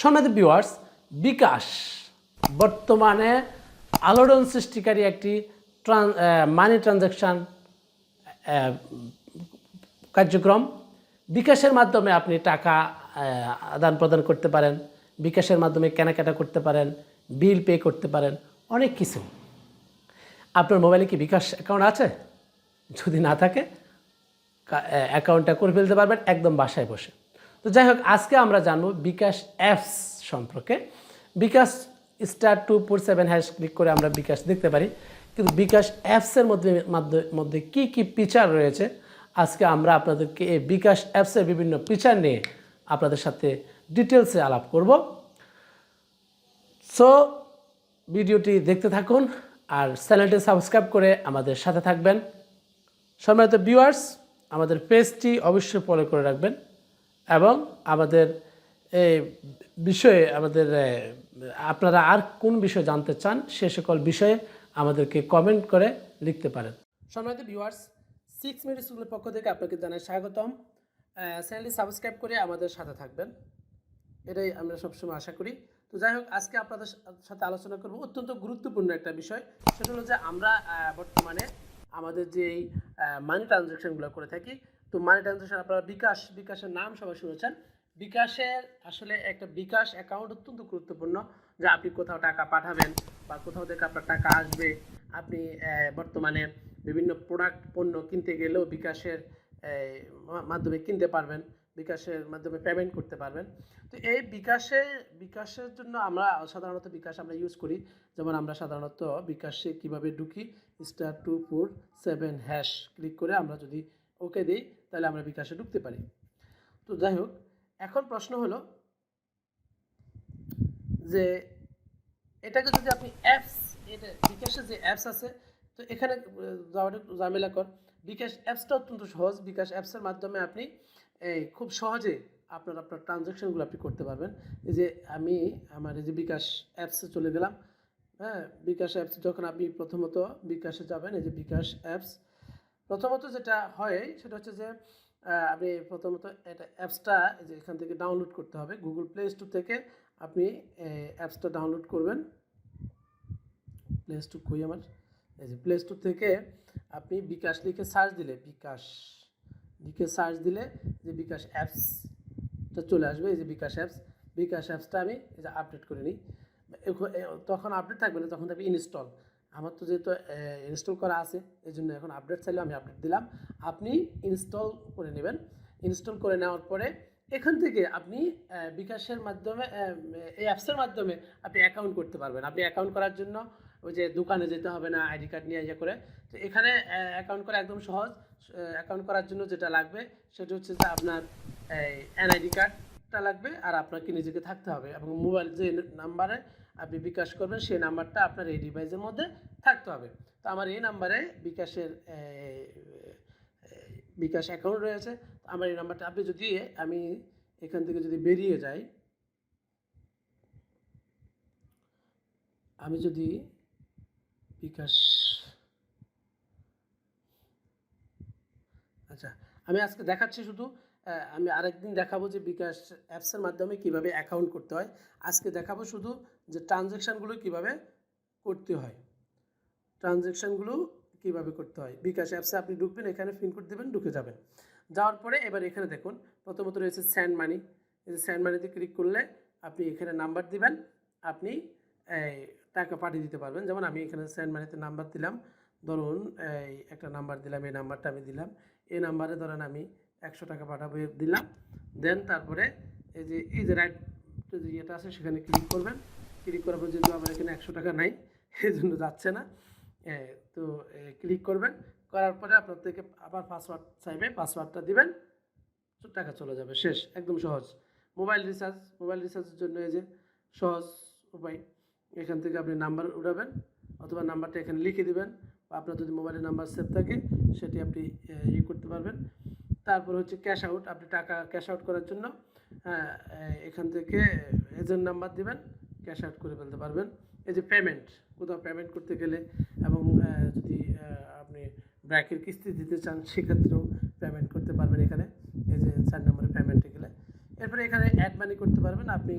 সম্মানিত ভিউয়ার্স, বিকাশ বর্তমানে আলোড়ন সৃষ্টিকারী একটি মানি ট্রানজ্যাকশান কার্যক্রম। বিকাশের মাধ্যমে আপনি টাকা আদান প্রদান করতে পারেন, বিকাশের মাধ্যমে কেনাকাটা করতে পারেন, বিল পে করতে পারেন, অনেক কিছু। আপনার মোবাইলে কি বিকাশ অ্যাকাউন্ট আছে? যদি না থাকে অ্যাকাউন্টটা করে ফেলতে পারবেন একদম বাসায় বসে। তো যাই হোক, আজকে আমরা জানব বিকাশ অ্যাপস সম্পর্কে। বিকাশ *247# ক্লিক করে আমরা বিকাশ দেখতে পারি, কিন্তু বিকাশ অ্যাপসের মধ্যে কী কী ফিচার রয়েছে আজকে আমরা আপনাদেরকে এই বিকাশ অ্যাপসের বিভিন্ন ফিচার নিয়ে আপনাদের সাথে ডিটেলসে আলাপ করব। সো ভিডিওটি দেখতে থাকুন আর চ্যানেলটি সাবস্ক্রাইব করে আমাদের সাথে থাকবেন। সম্মানিত ভিউয়ার্স, আমাদের পেজটি অবশ্যই ফলো করে রাখবেন এবং আমাদের এই বিষয়ে আপনারা আর কোন বিষয় জানতে চান সে সকল বিষয়ে আমাদেরকে কমেন্ট করে লিখতে পারেন। সম্মানিত ভিউয়ার্স, 6 মিনিট স্কুলের পক্ষ থেকে আপনাকে জানাই স্বাগতম। চ্যানেলটি সাবস্ক্রাইব করে আমাদের সাথে থাকবেন, এটাই আমরা সবসময় আশা করি। তো যাই হোক, আজকে আপনাদের সাথে আলোচনা করব অত্যন্ত গুরুত্বপূর্ণ একটা বিষয়। সেটা হলো যে আমরা বর্তমানে আমাদের যে মানি ট্রানজ্যাকশানগুলো করে থাকি, তো মানি ট্রানজ্যাকশান আপনারা বিকাশের নাম সবাই শুনেছেন। বিকাশের আসলে একটা বিকাশ অ্যাকাউন্ট অত্যন্ত গুরুত্বপূর্ণ, যে আপনি কোথাও টাকা পাঠাবেন বা কোথাও থেকে আপনার টাকা আসবে। আপনি বর্তমানে বিভিন্ন পণ্য কিনতে গেলেও বিকাশের মাধ্যমে কিনতে পারবেন, বিকাশের মাধ্যমে পেমেন্ট করতে পারবেন। তো এই বিকাশের জন্য আমরা সাধারণত বিকাশ আমরা ইউজ করি। যেমন আমরা সাধারণত বিকাশে কিভাবে ঢুকি, *247# ক্লিক করে আমরা যদি ওকে দিই তাহলে আমরা বিকাশে ঢুকতে পারি। তো যাই হোক, এখন প্রশ্ন হলো যে এটাকে যদি আপনি বিকাশের যে অ্যাপস আছে, তো এখানে যাওয়াটা একটু ঝামেলা কর। বিকাশ অ্যাপসটা অত্যন্ত সহজ। বিকাশ অ্যাপসের মাধ্যমে আপনি খুব সহজে আপনার ট্রানজ্যাকশানগুলো আপনি করতে পারবেন। এই যে আমি আমার এই যে বিকাশ অ্যাপসে চলে গেলাম। হ্যাঁ, বিকাশ অ্যাপস যখন আপনি প্রথমত বিকাশে যাবেন, এই যে বিকাশ অ্যাপস, প্রথমত যেটা হয় সেটা হচ্ছে যে আপনি প্রথমত এটা অ্যাপসটা এই যে এখান থেকে ডাউনলোড করতে হবে। গুগল প্লে স্টোর থেকে আপনি অ্যাপসটা ডাউনলোড করবেন। প্লে স্টোর কই আমার, এই যে প্লে স্টোর থেকে আপনি বিকাশ লিখে সার্চ দিলে যে বিকাশ অ্যাপসটা চলে আসবে। এই যে বিকাশ অ্যাপসটা আমি এই যে আপডেট করে নিই। তখন আপডেট থাকবে না, তখন থাকবে ইনস্টল। আমার তো যেহেতু ইনস্টল করা আছে এই জন্য এখন আপডেট চাইলে আমি আপডেট দিলাম। আপনি ইনস্টল করে নেবেন। ইনস্টল করে নেওয়ার পরে এখান থেকে আপনি বিকাশের মাধ্যমে এই অ্যাপসের মাধ্যমে আপনি অ্যাকাউন্ট করতে পারবেন। আপনি অ্যাকাউন্ট করার জন্য ওই যে দোকানে যেতে হবে না আইডি কার্ড নিয়ে করে। তো এখানে অ্যাকাউন্ট করা একদম সহজ। অ্যাকাউন্ট করার জন্য যেটা লাগবে সেটা হচ্ছে যে আপনার এনআইডি কার্ডটা লাগবে, আর আপনাকে নিজেকে থাকতে হবে এবং মোবাইল যে নাম্বারে আপনি বিকাশ করবেন সেই নাম্বারটা আপনার এই ডিভাইসের মধ্যে থাকতে হবে। তো আমার এই নাম্বারে বিকাশ অ্যাকাউন্ট রয়েছে। আমার এই নাম্বারটা আপনি যদি আমি এখান থেকে যদি বেরিয়ে যাই, আমি যদি বিকাশ আমি আজকে দেখাচ্ছি শুধু, আমি আরেকদিন দেখাবো যে বিকাশ অ্যাপসের মাধ্যমে কিভাবে অ্যাকাউন্ট করতে হয়। আজকে দেখাবো শুধু যে ট্রানজ্যাকশানগুলো কিভাবে করতে হয়। বিকাশ অ্যাপসে আপনি ঢুকবেন, এখানে পিনকোড দেবেন, ঢুকে যাবেন। যাওয়ার পরে এবার এখানে দেখুন প্রথমত রয়েছে সেন্ড মানি। এই যে সেন্ড মানিতে ক্লিক করলে আপনি এখানে নাম্বার দিবেন, আপনি টাকা পাঠিয়ে দিতে পারবেন। যেমন আমি এখানে সেন্ড মানিতে নাম্বার দিলাম, ধরুন একটা নাম্বার দিলাম, এই নাম্বারটা আমি দিলাম। এই নাম্বারে ধরেন আমি 100 টাকা পাঠাবো দিলাম। দেন তারপরে এই যে রাইট যে ইয়েটা আছে সেখানে ক্লিক করবেন। ক্লিক করার পর যেহেতু আমার এখানে 100 টাকা নাই এই জন্য যাচ্ছে না, তো ক্লিক করবেন। করার পরে আপনার থেকে আবার পাসওয়ার্ড চাইবে, পাসওয়ার্ডটা দিবেন, টাকা চলে যাবে, শেষ। একদম সহজ। মোবাইল রিচার্জের জন্য এই যে সহজ উপায়, এখান থেকে আপনি নাম্বার উঠাবেন অথবা নাম্বারটা এখানে লিখে দিবেন, বা আপনার যদি মোবাইলের নাম্বার সেভ থাকে সেটি আপনি করতে পারবেন। তারপর হচ্ছে ক্যাশ আউট, আপনি টাকা ক্যাশ আউট করার জন্য এখান থেকে এজেন্ট নাম্বার দিবেন, ক্যাশ আউট করে ফেলতে পারবেন। এই যে পেমেন্ট, কোথাও পেমেন্ট করতে গেলে এবং যদি আপনি ব্যাংকের কিস্তি দিতে চান সেক্ষেত্রেও পেমেন্ট করতে পারবেন এখানে, এই যে 4 নম্বরে পেমেন্টে গেলে। এরপরে এখানে অ্যাড মানি করতে পারবেন। আপনি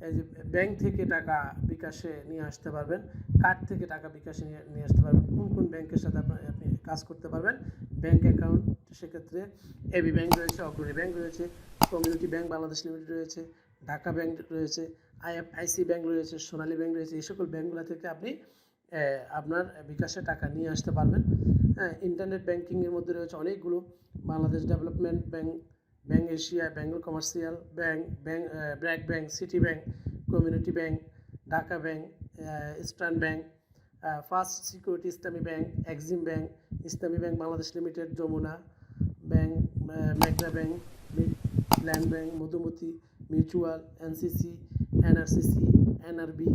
এই যে ব্যাংক থেকে টাকা বিকাশে নিয়ে আসতে পারবেন, কার্ড থেকে টাকা বিকাশে নিয়ে আসতে পারবেন, কোন কোন ব্যাংকের সাথে আপনি কাজ করতে পারবেন। ব্যাংক অ্যাকাউন্ট, সেক্ষেত্রে এবি ব্যাংক রয়েছে, অগ্রণী ব্যাংক রয়েছে, কমিউনিটি ব্যাংক বাংলাদেশ লিমিটেড রয়েছে, ঢাকা ব্যাংক রয়েছে, আইএফআইসি ব্যাংক রয়েছে, সোনালী ব্যাংক রয়েছে। এই সকল ব্যাংকগুলো থেকে আপনি আপনার বিকাশে টাকা নিয়ে আসতে পারবেন। হ্যাঁ, ইন্টারনেট ব্যাংকিংয়ের মধ্যে রয়েছে অনেকগুলো, Bangladesh development bank, bank Asia, Bengal commercial bank, BRAC bank, city bank, community bank, Dhaka bank, eastern bank, first security Islami bank, Exim bank, Islami bank Bangladesh limited, Jamuna bank, মেঘনা bank, Midland bank, Modhumoti mutual, NCC, NRCC, NRB,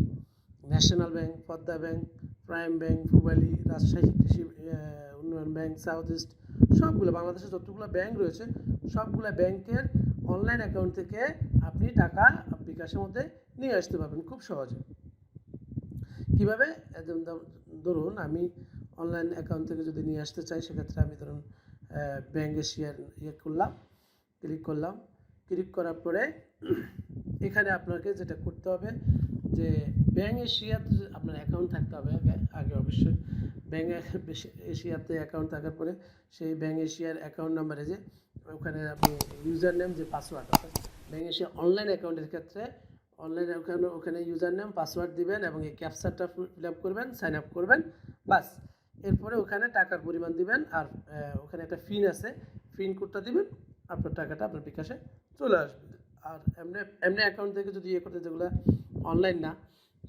national bank, Padma bank, prime bank, Pubali, Rajshahi Krishi Unnayan bank, south east, সবগুলো বাংলাদেশের যতগুলো bank রয়েছে সবগুলো ব্যাংকের online account থেকে আপনি টাকা বিকাশের মধ্যে নিয়ে আসতে পারবেন খুব সহজে। কীভাবে? ধরুন আমি অনলাইন অ্যাকাউন্ট থেকে যদি নিয়ে আসতে চাই, সেক্ষেত্রে আমি ধরুন ব্যাংক এশিয়ার ক্লিক করলাম। ক্লিক করার পরে এখানে আপনাকে যেটা করতে হবে যে ব্যাংক এশিয়াতে আপনার অ্যাকাউন্ট থাকতে হবে আগে অবশ্যই। ব্যাংক এশিয়াতে অ্যাকাউন্ট থাকার পরে সেই ব্যাংক এশিয়ার অ্যাকাউন্ট নাম্বারে যে ওখানে আপনি ইউজার নেম যে পাসওয়ার্ড, অর্থাৎ ব্যাংক এশিয়া অনলাইন অ্যাকাউন্টের ক্ষেত্রে অনলাইন ওখানে ইউজার নেম পাসওয়ার্ড দিবেন এবং এই ক্যাপচারটা ফিল আপ করবেন, সাইন আপ করবেন, বাস। এরপরে ওখানে টাকার পরিমাণ দিবেন, আর ওখানে একটা পিন আছে, পিন কোডটা দিবেন, আপনার টাকাটা আপনার বিকাশে চলে আসবে। আর এমনি অ্যাকাউন্ট থেকে যদি করতে, যেগুলো অনলাইন না,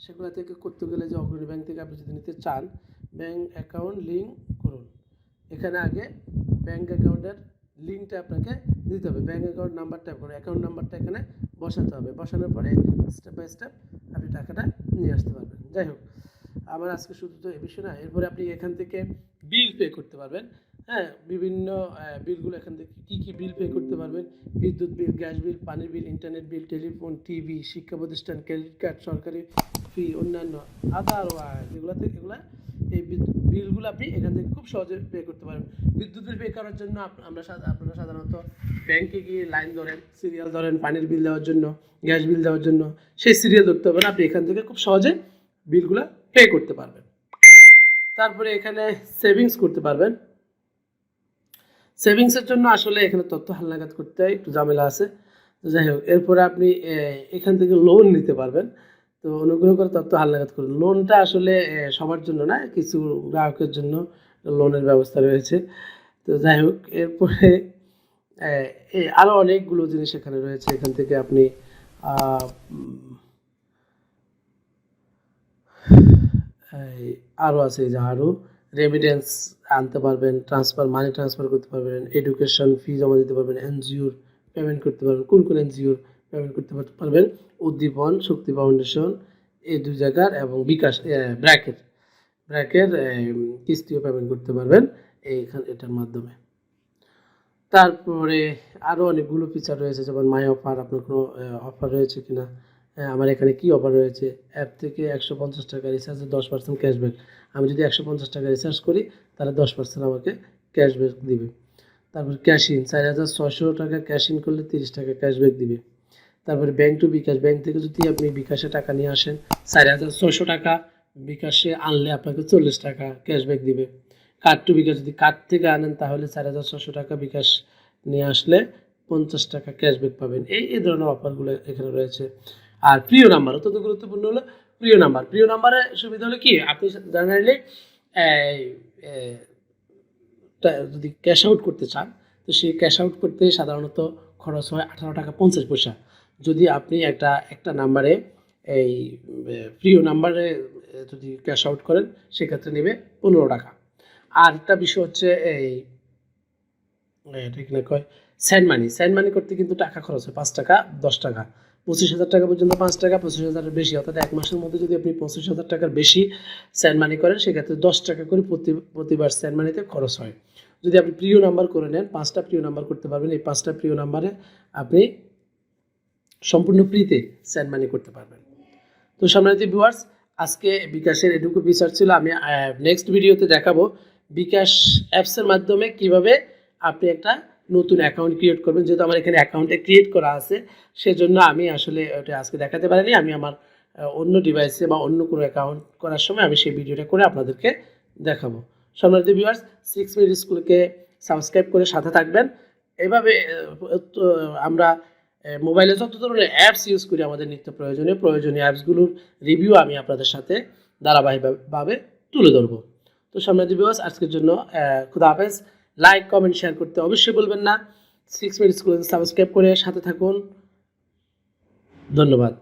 সেগুলো থেকে করতে গেলে যে অগ্রণী ব্যাংক থেকে আপনি যদি নিতে চান, ব্যাংক অ্যাকাউন্ট লিঙ্ক করুন। এখানে আগে ব্যাংক অ্যাকাউন্টের লিঙ্কটা আপনাকে দিতে হবে, ব্যাংক অ্যাকাউন্ট নাম্বারটা করে অ্যাকাউন্ট নাম্বারটা এখানে বসাতে হবে। বসানোর পরে স্টেপ বাই স্টেপ আপনি টাকাটা নিয়ে আসতে পারবেন। যাই হোক, আমার আজকে শুধু তো এ বিষয় না, এরপরে আপনি এখান থেকে বিল পে করতে পারবেন। হ্যাঁ, বিভিন্ন বিলগুলো এখান থেকে কী বিল পে করতে পারবেন: বিদ্যুৎ বিল, গ্যাস বিল, পানির বিল, ইন্টারনেট বিল, টেলিফোন, টিভি, শিক্ষা প্রতিষ্ঠান, ক্রেডিট কার্ড, সরকারি ফি, অন্যান্য আদারওয়াইজ এগুলো থেকে এই বিলগুলো আপনি এখান থেকে খুব সহজে পে করতে পারেন। বিদ্যুৎ বিল পে করার জন্য আপনারা সাধারণত ব্যাংকে গিয়ে লাইন ধরেন, সিরিয়াল ধরেন, পানির বিল দেওয়ার জন্য, গ্যাস বিল দেওয়ার জন্য সেই সিরিয়াল ধরতে হবে না, আপনি এখান থেকে খুব সহজে বিলগুলো পে করতে পারবেন। তারপরে এখানে সেভিংস করতে পারবেন। সেভিংসের জন্য আসলে এখানে তথ্য হালনাগাদ করতে একটু ঝামেলা আছে, তো যাই হোক, এরপরে আপনি এখান থেকে লোন নিতে পারবেন। তো অনুগ্রহ করে তথ্য হালনাগাদ করুন। লোনটা আসলে সবার জন্য না, কিছু গ্রাহকের জন্য লোনের ব্যবস্থা রয়েছে। তো যাই হোক, এরপরে আরও অনেকগুলো জিনিস এখানে রয়েছে। এখান থেকে আপনি আরও আছে, যে আরও রেমিটেন্স আনতে পারবেন, মানি ট্রান্সফার করতে পারবেন, এডুকেশন ফি জমা দিতে পারবেন, এনজিওর পেমেন্ট করতে পারবেন। কোন কোন এনজিওর পেমেন্ট করতে পারবেন? উদ্দীপন, শক্তি ফাউন্ডেশন, এই দুই জায়গার, এবং বিকাশ ব্র্যাকের কিস্তিও পেমেন্ট করতে পারবেন এটার মাধ্যমে। তারপরে আরও অনেকগুলো ফিচার রয়েছে, যেমন মাই অফার, আপনার কোনো অফার রয়েছে কিনা, আমার এখানে কি অফার রয়েছে। অ্যাপ থেকে 150 টাকা রিচার্জে 10% ক্যাশব্যাক। আমি যদি 150 টাকা রিচার্জ করি তাহলে 10% আমাকে ক্যাশব্যাক দিবে। তারপর ক্যাশ ইন, 4600 টাকা ক্যাশ ইন করলে 30 টাকা ক্যাশব্যাক দিবে। তারপরে ব্যাংক টু বিকাশ, ব্যাংক থেকে যদি আপনি বিকাশে টাকা নিয়ে আসেন, 4600 টাকা বিকাশে আনলে আপনাকে 40 টাকা ক্যাশব্যাক দিবে। কার্ড টু বিকাশ, যদি কার্ড থেকে আনেন তাহলে 4600 টাকা বিকাশ নিয়ে আসলে 50 টাকা ক্যাশব্যাক পাবেন। এই ধরনের অফারগুলো এখানে রয়েছে। আর প্রিয় নাম্বার অত্যন্ত গুরুত্বপূর্ণ হলো প্রিয় নাম্বারের সুবিধা হলো কি, আপনি জেনারেলি যদি ক্যাশ আউট করতে চান, তো সেই ক্যাশ আউট করতে সাধারণত খরচ হয় 18 টাকা 50 পয়সা। যদি আপনি একটা নাম্বারে এই প্রিয় নাম্বারে যদি ক্যাশ আউট করেন, সেক্ষেত্রে নেবে 15 টাকা। আর একটা বিষয় হচ্ছে এটা কিনা কয় সেন্ড মানি করতে কিন্তু টাকা খরচ হয় 5 টাকা 10 টাকা, 25,000 টাকা পর্যন্ত 5 টাকা, 25,000-এর বেশি, অর্থাৎ এক মাসের মধ্যে যদি আপনি 25,000 টাকার বেশি সেন্ড মানি করেন, সেক্ষেত্রে 10 টাকা করে প্রতিবার সেন্ড মানিতে খরচ হয়। যদি আপনি প্রিয় নাম্বার করে নেন, 5টা প্রিয় নাম্বার করতে পারবেন, এই 5টা প্রিয় নাম্বারে আপনি সম্পূর্ণ ফ্রিতে সেন্ড মানি করতে পারবেন। তো সম্মানিত ভিউয়ার্স, আজকে বিকাশের এটুকু ফিচার ছিল। আমি নেক্সট ভিডিওতে দেখাবো বিকাশ অ্যাপসের মাধ্যমে কিভাবে আপনি একটা নতুন অ্যাকাউন্ট ক্রিয়েট করবেন। যেহেতু আমার এখানে অ্যাকাউন্টে ক্রিয়েট করা আছে, সেজন্য আমি আসলে ওটা আজকে দেখাতে পারিনি। আমি আমার অন্য ডিভাইসে বা অন্য কোনো অ্যাকাউন্ট করার সময় আমি সেই ভিডিওটা করে আপনাদেরকে দেখাবো। সম্মানিত ভিউয়ার্স, 6 মিনিট স্কুলকে সাবস্ক্রাইব করে সাথে থাকবেন। এভাবে আমরা মোবাইলে যত ধরনের অ্যাপস ইউজ করি, আমাদের নিত্য প্রয়োজনীয় অ্যাপসগুলোর রিভিউ আমি আপনাদের সাথে ধারাবাহিকভাবে তুলে ধরবো। তো সম্মানিত ভিউয়ার্স, আজকের জন্য খুদা হাফেজ। লাইক, কমেন্ট, শেয়ার করতে অবশ্যই বলবেন না। 6 মিনিট স্কুলকে সাবস্ক্রাইব করে সাথে থাকুন। ধন্যবাদ।